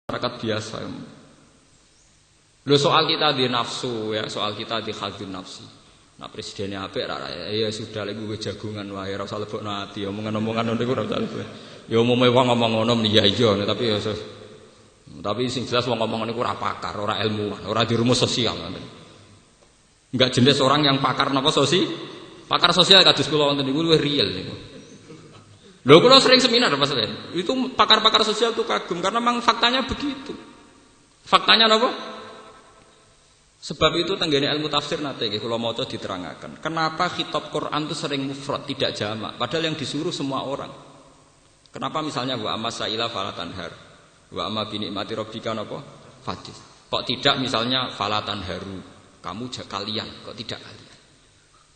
masyarakat biasa. Lo soal kita di nafsu ya, soal kita di khadun nafsi. Nah presidennya apik ya sudah lagi gue jagungan wae ora usah lebokno ati omongan-omongan niku ora usah lebok. Ya umume wong ngomong ngono ya iya tapi sing jelas wong ngomong niku ora pakar, ora ilmuwan, ora di rumus sosial. Enggak jenis orang yang pakar napa pakar sosial kados kula wonten niku luwih real niku. Lho kula sering seminar Mas Len. Itu pakar-pakar sosial tuh kagum karena memang faktanya begitu. Faktanya napa? Sebab itu tenggene ilmu tafsir nate nggih kula maca diterangaken. Kenapa khitab Quran itu sering mufrad tidak jamak padahal yang disuruh semua orang. Kenapa misalnya wa amma sa'ila fala tanhar. Wa amma bi nikmati rabbika napa? Fadis. Kok tidak misalnya fala tanharu. Kamu kalian, kok tidak kalian?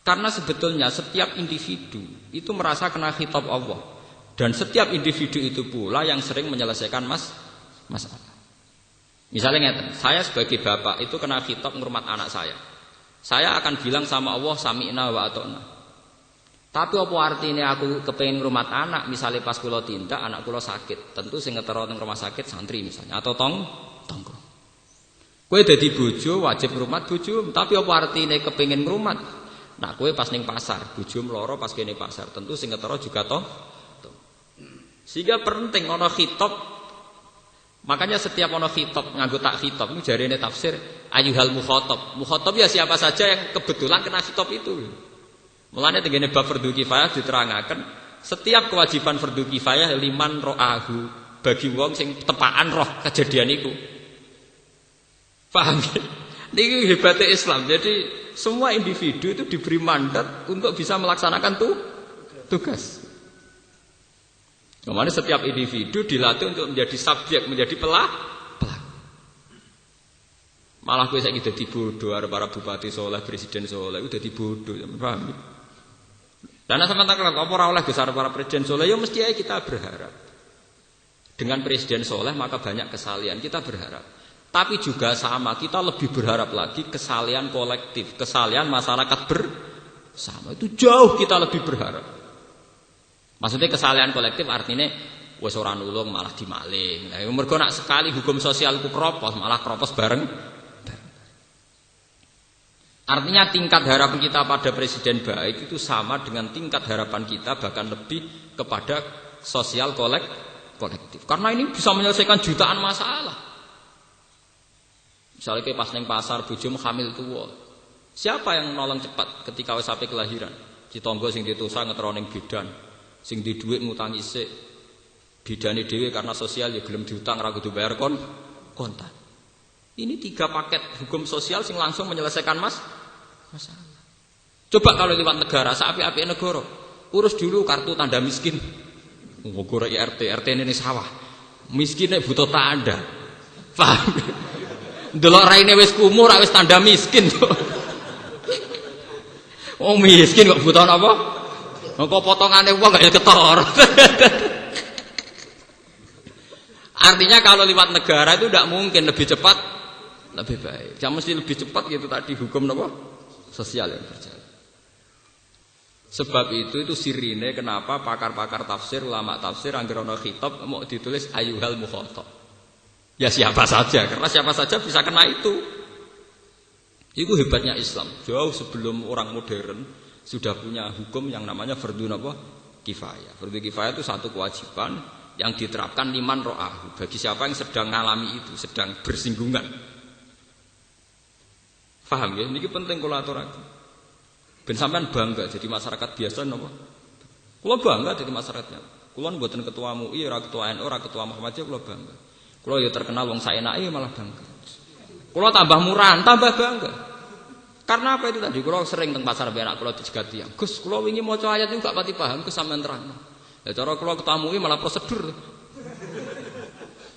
Karena sebetulnya setiap individu itu merasa kena khitab Allah. Dan setiap individu itu pula yang sering menyelesaikan masalah. Misalnya ngeten, saya sebagai bapak itu kena khitab ngurmat anak saya. Saya akan bilang sama Allah sami'na wa ata'na. Tapi apa artinya aku kepengin ngurmat anak, misalnya pas kula tindak anak kula sakit, tentu sing ngetero teng rumah sakit santri misalnya atau tonggo. Kowe dadi bojo wajib ngurmat bojo, tapi apa artinya kepengin ngurmat? Nah kowe pas ning pasar, bojo mloro pas kene pasar, tentu sing ngetero juga toh. Sehingga penting ana khitab. Makanya setiap ana khitab nganggo tak khitab niku jarene tafsir ayyuhal mukhatab. Mukhatab ya siapa saja yang kebetulan kena khitab itu. Mulane tengene bab fardhu kifayah diterangaken setiap kewajiban fardhu kifayah liman ro'ahu bagi wong sing tepaan roh kejadian iku. Paham? Niki hebatnya Islam. Jadi semua individu itu diberi mandat untuk bisa melaksanakan tugas. Kemarin setiap individu dilatih untuk menjadi subjek, menjadi pelaku. Malah gue saya dadi bodoh, para bupati soleh, presiden soleh, udah dibodoh, paham? Karena sementara kalau ora oleh besar para presiden soleh, ya mesti aja kita berharap. Dengan presiden soleh maka banyak kesalian, kita berharap. Tapi juga sama, kita lebih berharap lagi kesalian kolektif, kesalian masyarakat bersama. Itu jauh kita lebih berharap. Maksudnya kesalahan kolektif artinya wis ora nulung malah dimaling. Lah mergo nak sekali hukum sosial ku kropos malah kropos bareng. Artinya tingkat harapan kita pada presiden baik itu sama dengan tingkat harapan kita bahkan lebih kepada sosial kolektif. Karena ini bisa menyelesaikan jutaan masalah. Misalnya kayak pas neng pasar bojomu hamil tuwa. Siapa yang nolong cepat ketika wis sampai kelahiran? Ditonggo sing ditusa ngetero ning bidan. Sing di duit ngutangi sik bidane dhewe karena sosial ya gelem diutang ra kudu bayar kontan. Ini 3 paket hukum sosial sing langsung menyelesaikan masalah. Coba kalau lewat negara, sapi-api negara, urus dulu kartu tanda miskin. Nggo RT ini sawah. Miskinnya butuh tanda. Paham? Delok raine wis kumuh ra wis tanda miskin. Oh miskin kok butuh apa? Engko potongane wong gak ketor. Artinya kalau lewat negara itu tidak mungkin lebih cepat, lebih baik. Jangan mesti lebih cepat gitu tadi hukum apa? Sosial yang berjalan. Sebab itu sirine kenapa pakar-pakar tafsir, ulama tafsir anggere ana khitab mau ditulis ayyuhal mukhatab. Ya siapa saja, karena siapa saja bisa kena itu. Itu hebatnya Islam. Jauh sebelum orang modern sudah punya hukum yang namanya fardhu kifayah. Fardhu kifayah itu satu kewajiban yang diterapkan liman ro'ahu bagi siapa yang sedang mengalami itu, sedang bersinggungan. Paham ya? Ini penting kula aturaken. Ben sampean bangga jadi masyarakat biasa napa? Kula bangga jadi masyarakatnya. Kula mboten ketua MUI, ora ketua NU, ora ketua Muhammadiyah, kula bangga. Kula ya terkenal wong saenake malah bangga. Kula tambah murahan, tambah bangga. Karena apa itu tadi? Kalau sering teng pasar benak kalau dijegat tiang. Gus, kalau wingi maca ayat itu gak pati paham, Gus sampean terang. Ya cara kalau ketamui malah prosedur.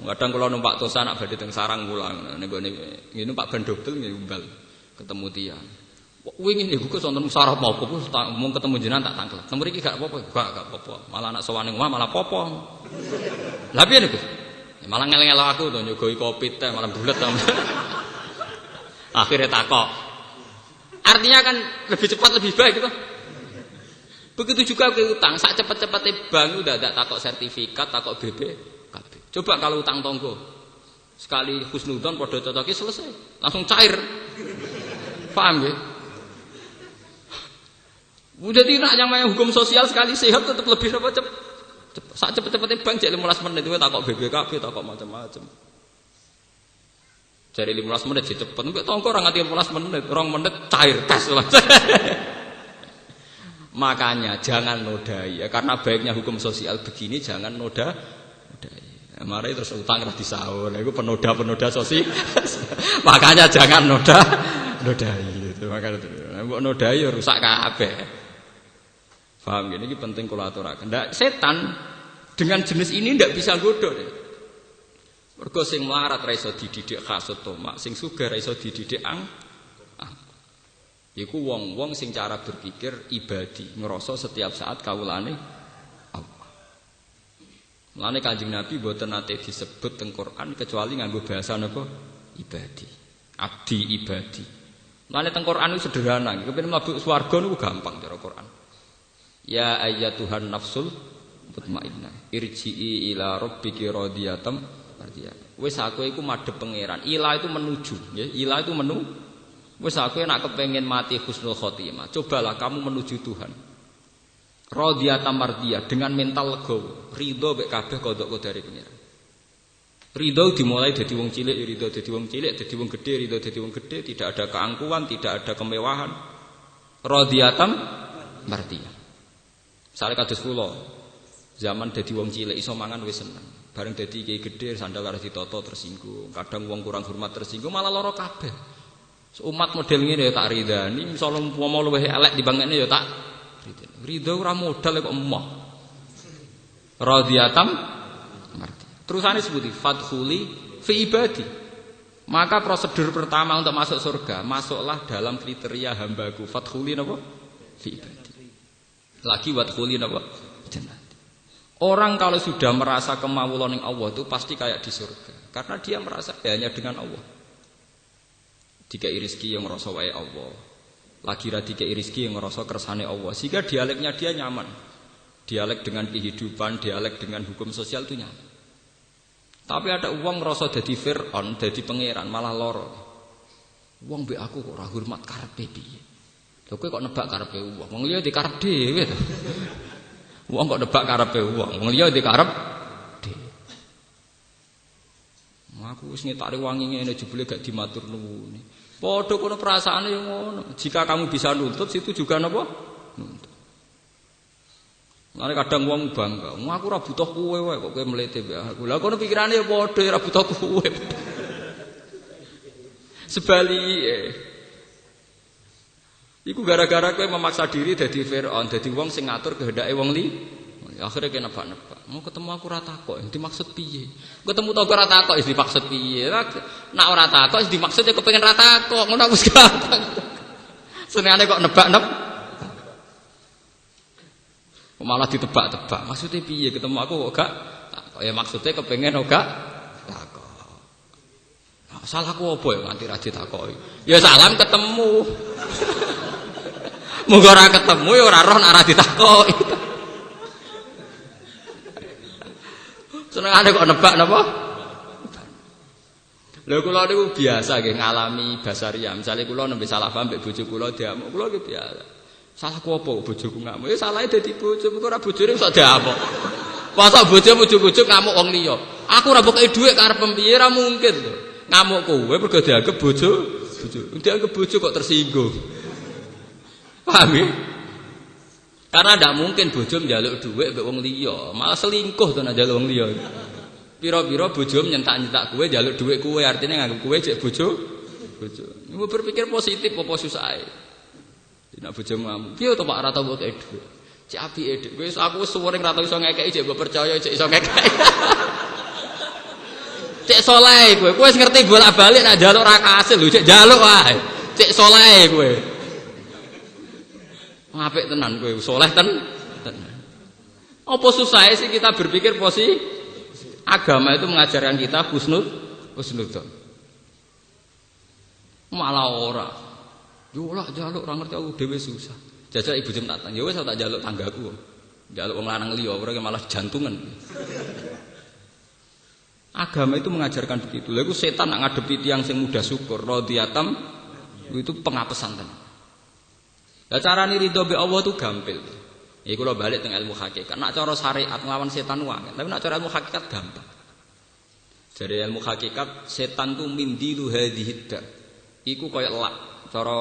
Kadang kalau numpak tosa nak badhe teng sarang mulang. Ngene Pak Bandobel ngumbal ketemu tiang. Wingi niku Gus wonten musyawarah apa Gus mung ketemu jenengan tak tangkel. Teng mriki gak apa-apa, gak apa-apa. Malah nak sowan ning omah malah apa-apa. Lah piye niku? Ya malah ngel-ngel aku to nyogoi kopi teh malah bulet. Akhirnya takok. Artinya kan lebih cepat lebih baik gitu. Begitu juga ke utang, sak cepet-cepete bank udah ada takok sertifikat, takok BPKB. Coba kalau utang tonggo. Sekali husnudzon padha cocoke selesai. Langsung cair. Paham nggih? Jadi nak yang main hukum sosial sekali sehat tetap lebih apa sak cepet-cepete bang jek 15 menit kowe takok BBKB takok macam-macam. Jare 15 menit cepet nek tongko ora nganti 15 menit, 2 menit cair tes lah. Makanya jangan nodai ya, karena baiknya hukum sosial begini jangan nodai. Mari terus utang ra disaur. Lha iku penoda-penoda sosial. Makanya jangan nodai itu. Makanya mbok nodai ya rusak kabeh. Paham gini, ini penting kalau aturakan. Setan dengan jenis ini tidak bisa godok. Mergo sing melarat ra iso dididik khasut tomak, sing sugih ra iso dididik iku wong-wong sing cara berpikir ibadi, ngerasa setiap saat kawulane Allah. Mulane Kanjeng Nabi mboten nate disebut teng Quran kecuali nganggo bahasa napa? Ibadi. Abdi ibadi. Mulane teng Quran itu sederhana, kepengin mlebu swarga niku gampang cara Quran. Ya ayyatuhan nafsul mutmainnah irji'i ila rabbiki radiyatan mardiyah. Wis aku iku madhep pangeran. Ila itu menuju, nggih. Ila itu wis aku nek kepengin mati husnul khotimah, cobalah kamu menuju Tuhan. Radiyatan mardiyah dengan mental legowo, ridho mek kabeh kodok kodare pangeran. Ridho dimulai dadi wong cilik, ridho dadi wong cilik, dadi wong gedhe, ridho dadi wong gedhe, tidak ada keangkuhan, tidak ada kemewahan. Radiyatan mardiyah. Misalnya kados kula zaman dadi wong cilik iso mangan wis seneng. Bareng dadi kiai gedhe sandal arep ditata tersinggung. Kadang wong kurang hormat tersinggung malah lara kabeh. Umat model ngene ya tak ridani, misale umpama luwih elek dibandingane ya tak ridani. Ridho ora modal kok emoh. Radhiyatam marti. Terusane sebuti fadkhuli fi ibadi. Maka prosedur pertama untuk masuk surga, masuklah dalam kriteria hambaku. Fadkhuli napa? Fi ibadi. Lagi wadkhuli napa? Jannah. Orang kalau sudah merasa kemawulan ning Allah itu pasti kayak di surga. Karena dia merasa hanya dengan Allah. Dikai rezeki yang ngerasa wae Allah. Lagi ra dikai rezeki yang ngerasa kersane Allah. Sehingga dialeknya dia nyaman. Dialek dengan kehidupan, dialek dengan hukum sosial itu nyaman. Tapi ada uang ngerasa dadi Fir'aun, dadi pangeran malah lara. Wong mbek aku kok ora hormat karepe piye? Lho kowe kok nebak karepe wong. Wong liya dikarep dhewe to. Wong kok nebak karepe wong. Wong liya dikarep dhewe. Aku wis ngetari wangi ngene jebule gak dimatur nuwun. Padha kono perasaane yo ngono. Jika kamu bisa nuntut situ juga napa? Nuntut. Lha kadang wong bangga. Aku ora butuh kowe wae kok kowe mlete mbek aku. Lah kono pikirane yo padha ora butuh kowe. Sebalike iku gara-gara kowe memaksa diri dadi Fir'aun, dadi wong sing ngatur kehendake wong li. Akhire kene nebak-nebak. Mau ketemu aku ora takok, dimaksud piye? Ketemu to ora takok, dimaksud piye? Nek ora takok, dimaksud ya kepengin ra takok, ngono wis gampang. Senengane kok nebak-nebak. Malah ditebak-tebak. Maksudnya piye? Ketemu aku kok gak takok. Ya maksudnya kepengin kok gak takok. Nah, salahku apa ya nganti ra ditakoki? Ya salam ketemu. Mung ora ketemu ya ora roh nek ora ditakoki. Senengane kok nebak napa? Lha kula niku biasa nggih ngalami basaria. Misale kula nembe salah paham mbek bojo kula diamuk, kula nggih biasa. Salahku apa bojoku ngamuk? Ya salahe dadi bojo, kok ora bojone iso diamuk. Masa bojo ujug-ujug ngamuk wong liya. Aku ora mbok dhuwit karep piye ra mungkin lho. Ngamuk kowe mergo dianggep bojo. Dianggep bojo kok tersinggung. Paham ya? Karena tidak mungkin bojo njaluk dhuwit mbek wong liya, malah selingkuh to nek njaluk wong liya. Pira-pira bojo nyentak-nyentak kowe njaluk dhuwit kowe, artinya nganggep kowe cek bojo. Iku berpikir positif apa susahe. Nek bojomu ngamuk, piye to Pak ora tau mbok kei dhuwit. Cek apike Dik. Wis aku suwering ra tau iso ngekeki cek mbok percaya cek iso ngekeki. Cek saleh kowe, kowe wis ngerti bolak-balik nek njaluk ra kasil lho, cek njaluk wae. Cek saleh kowe. Apik tenan kowe, saleh tenan. Apa susah sih kita berpikir positif? Agama itu mengajarkan kita husnudzon. Malah ora. Yo lah njaluk ora ngerti aku dhewe susah. Jajal ibu jem tak tang, ya wis tak njaluk tanggaku. Njaluk wong lanang liya ora malah jantungan. Agama itu mengajarkan begitu. Lalu setan nak ngadepi tiang sing mudah syukur, radiyatam itu pengapesan tenan. Lah carane ridho be Allah itu gampil. Iku lho balik teng ilmu hakikat. Nak cara syariat nglawan setan wae, tapi nak cara ilmu hakikat gampang. Dari ilmu hakikat setan tu mindilu hadhidda. Iku kaya lak. Cara